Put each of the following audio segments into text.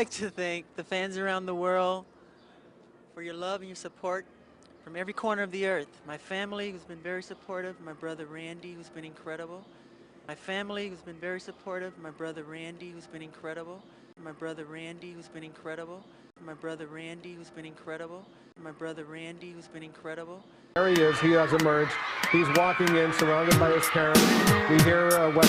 like to thank the fans around the world for your love and your support from every corner of the earth. My family, who's been very supportive. My brother Randy, who's been incredible. My family, who's been very supportive. My brother Randy, who's been incredible. My brother Randy, who's been incredible. My brother Randy, who's been incredible. My brother Randy, who's been incredible. There he is. He has emerged. He's walking in, surrounded by his parents. We hear what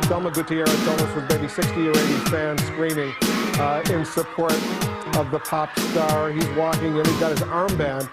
Thelma Gutierrez told us with maybe 60 or 80 fans screaming in support of the pop star. He's walking in. He's got his armband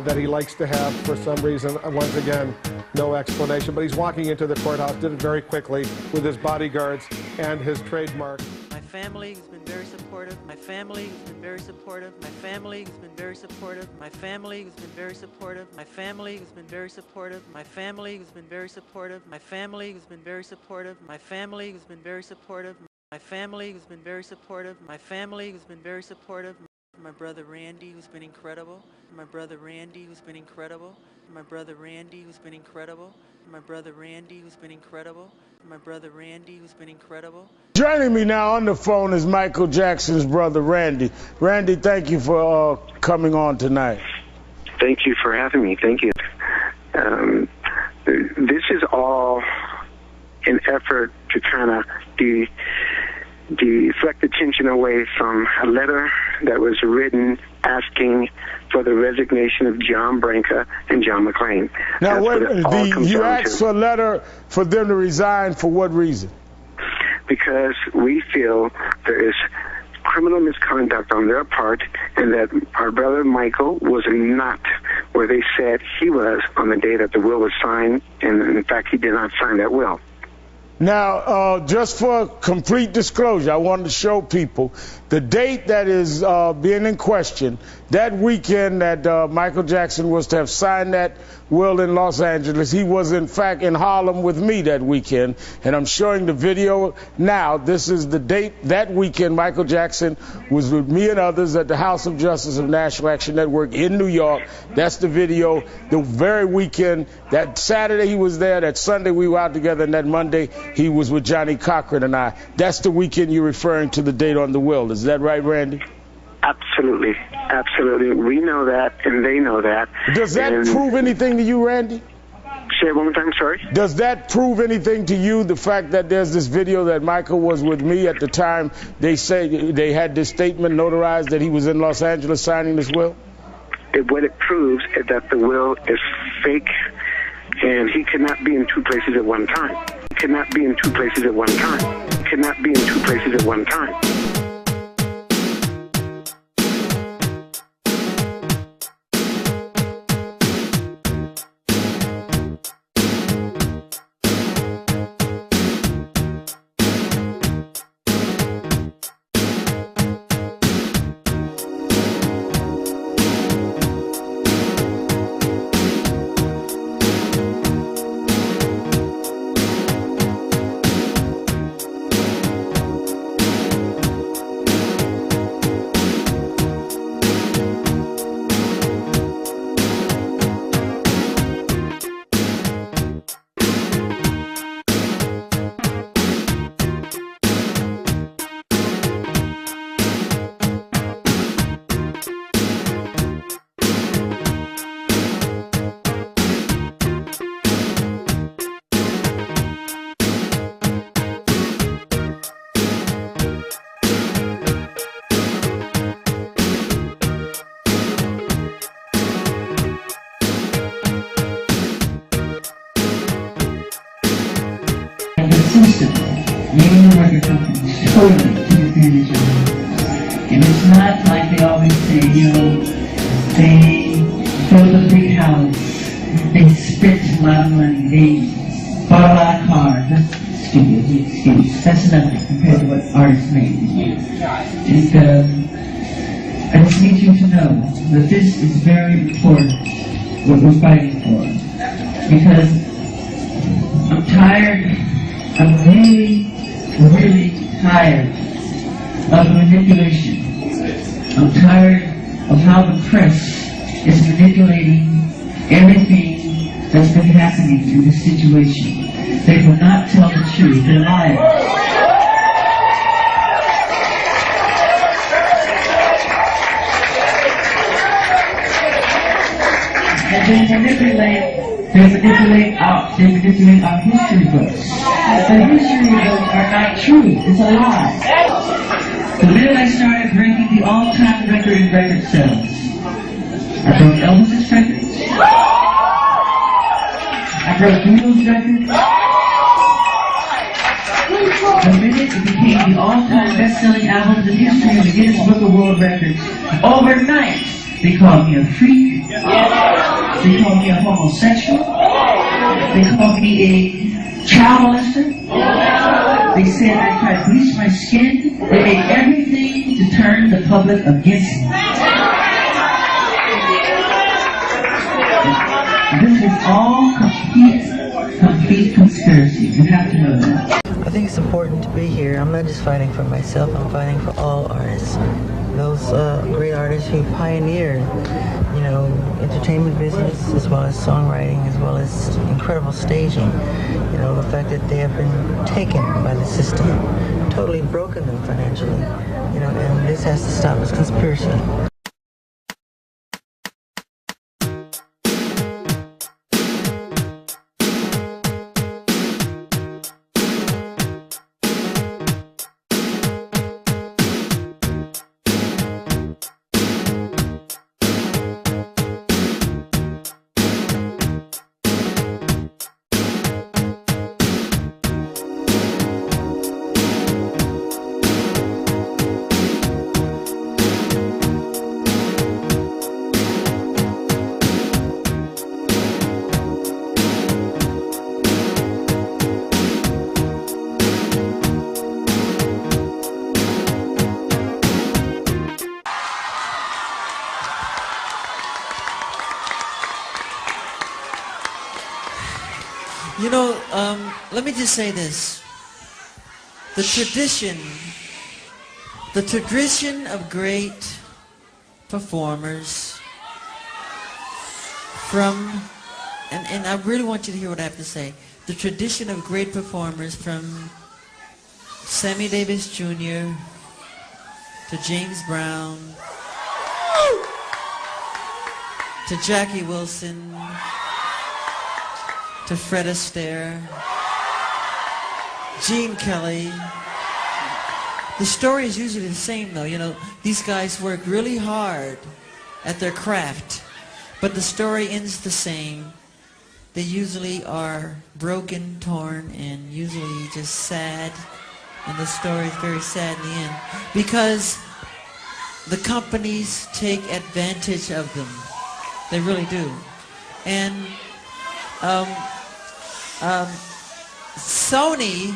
that he likes to have for some reason. Once again, no explanation. But he's walking into the courthouse, did it very quickly with his bodyguards and his trademark. My family, who's been very supportive. My family, who's been very supportive. My family, who's been very supportive. My family, who's been very supportive. My family, who's been very supportive. My family, who's been very supportive. My family, who's been very supportive. My family, who's been very supportive. My family, who's been very supportive. My family, who's been very supportive. My brother Randy, who's been incredible. My brother Randy, who's been incredible. My brother Randy, who's been incredible. My brother Randy, who's been incredible. My brother Randy, who's been incredible. Joining me now on the phone is Michael Jackson's brother, Randy. Randy, thank you for coming on tonight. Thank you for having me. Thank you. This is all an effort to kind of deflect attention away from a letter that was written asking for the resignation of John Branca and John McClane. Now, you asked for a letter for them to resign for what reason? Because we feel there is criminal misconduct on their part and that our brother Michael was not where they said he was on the day that the will was signed, and in fact he did not sign that will. Now, just for complete disclosure, I wanted to show people the date that is being in question. That weekend that Michael Jackson was to have signed that will in Los Angeles, he was in fact in Harlem with me that weekend, and I'm showing the video now. This is the date that weekend Michael Jackson was with me and others at the House of Justice of National Action Network in New York. That's the video. The very weekend, that Saturday he was there, that Sunday we were out together, and that Monday he was with Johnny Cochran and I. That's the weekend you're referring to, the date on the will. Is that right, Randy? Absolutely. Absolutely. We know that, and they know that. Does that prove anything to you, Randy? Say it one more time, sorry? Does that prove anything to you, the fact that there's this video that Michael was with me at the time they say they had this statement notarized that he was in Los Angeles signing this will? What it proves is that the will is fake, and he cannot be in two places at one time. He cannot be in two places at one time. He cannot be in two places at one time. Many record companies totally took advantage of it. And it's not like they always say, they built a big house, they spent a lot of money, they bought a lot of cars. That's stupid, excuse. That's nothing compared to what artists make. And I just need you to know that this is very important, what we're fighting for. Because I'm tired, I'm really tired of manipulation. I'm tired of how the press is manipulating everything that's been happening in this situation. They will not tell the truth. They're lying. And they manipulate our history books. The history books are not true. It's a lie. The minute I started breaking the all-time record in record sales, I broke Elvis's records. I broke Beatles' records. The minute it became the all-time best-selling album in the history of the Guinness Book of World Records, overnight, they called me a freak. They called me a homosexual. They called me a child molester. They said I tried to bleach my skin. They made everything to turn the public against me. This is all complete conspiracy. You have to know that. I think it's important to be here. I'm not just fighting for myself, I'm fighting for all artists. Those great artists who pioneered, entertainment business, as well as songwriting, as well as incredible staging. The fact that they have been taken by the system, totally broken them financially, and this has to stop. It's conspiracy. Let me just say this. The tradition of great performers and I really want you to hear what I have to say. The tradition of great performers from Sammy Davis Jr. to James Brown to Jackie Wilson to Fred Astaire, Gene Kelly. The story is usually the same though. These guys work really hard at their craft, but the story ends the same. They usually are broken, torn, and usually just sad, and the story is very sad in the end because the companies take advantage of them. They really do. And Sony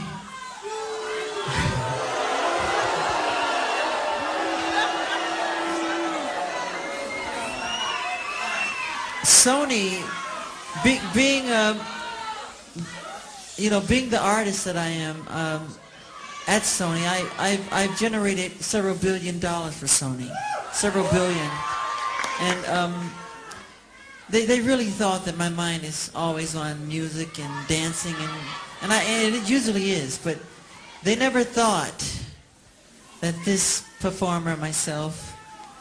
being the artist that I am at Sony, I've generated several $1 billion for Sony, several billion, and they really thought that my mind is always on music and dancing, and it usually is, but they never thought that this performer, myself,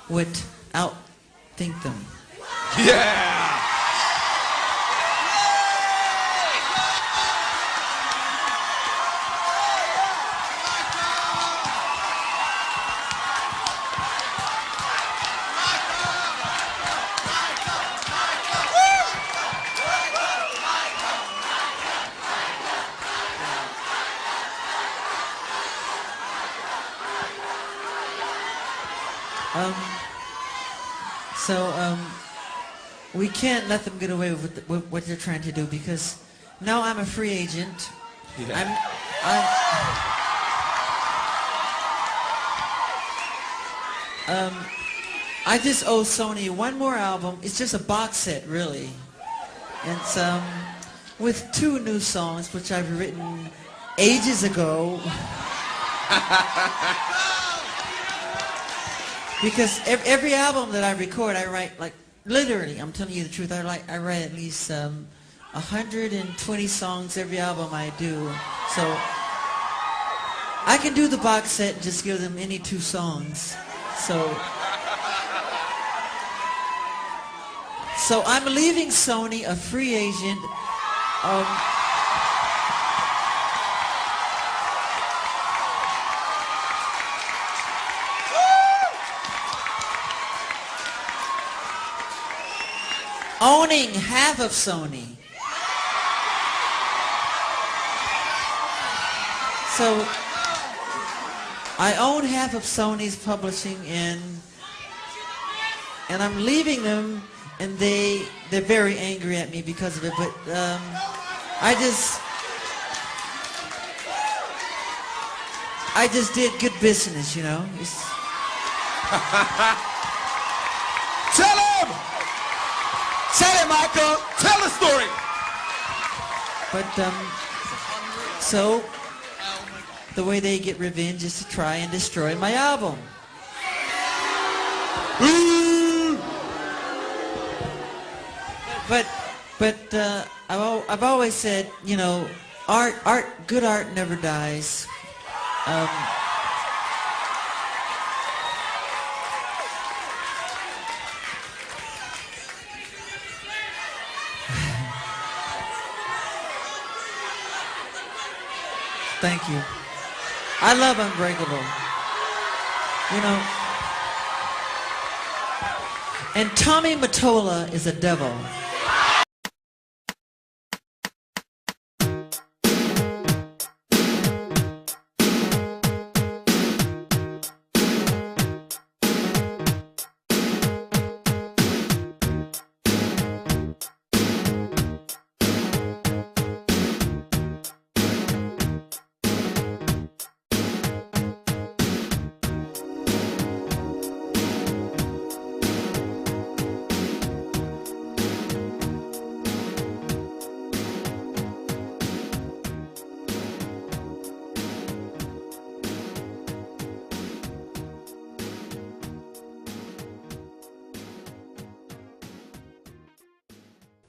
would outthink them. Yeah! We can't let them get away with what they're trying to do because now I'm a free agent. Yeah. I just owe Sony one more album. It's just a box set, really. It's with 2 new songs, which I've written ages ago. Because every album that I record, I write like. Literally, I'm telling you the truth, I write at least 120 songs every album I do. So I can do the box set and just give them any 2 songs. So I'm leaving Sony a free agent. Owning half of Sony. So I own half of Sony's publishing, and I'm leaving them, and they're very angry at me because of it. But I just did good business, you know. Tell him! Tell it, Michael! Tell the story! But, so, the way they get revenge is to try and destroy my album. But I've always said, you know, good art never dies. Thank you. I love Unbreakable. You know. And Tommy Mottola is a devil.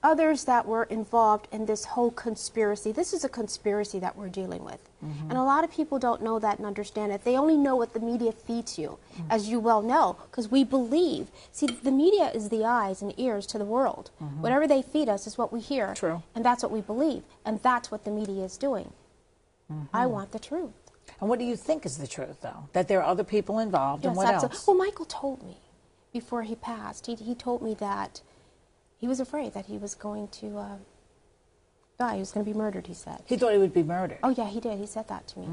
Others that were involved in this whole conspiracy. This is a conspiracy that we're dealing with. And a lot of people don't know that and understand it. They only know what the media feeds you, as you well know, because we believe. See, the media is the eyes and ears to the world. Whatever they feed us is what we hear. True. And that's what we believe. And that's what the media is doing. I want the truth. And what do you think is the truth, though? That there are other people involved, and what else? Well, Michael told me before he passed. He told me that he was afraid that he was going to die. He was going to be murdered, he said. He thought he would be murdered. Oh, yeah, he did. He said that to me.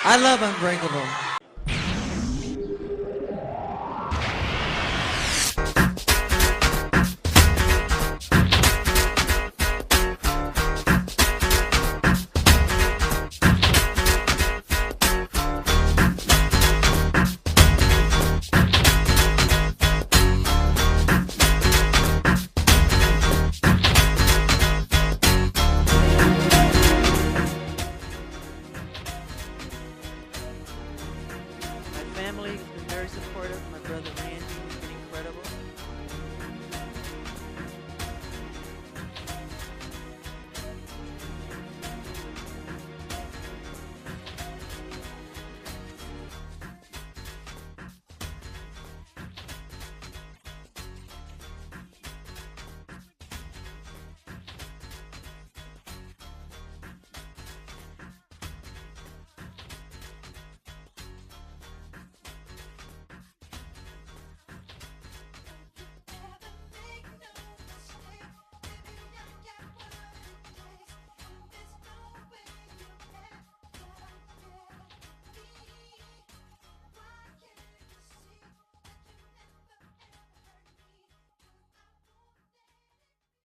I love Unbreakable.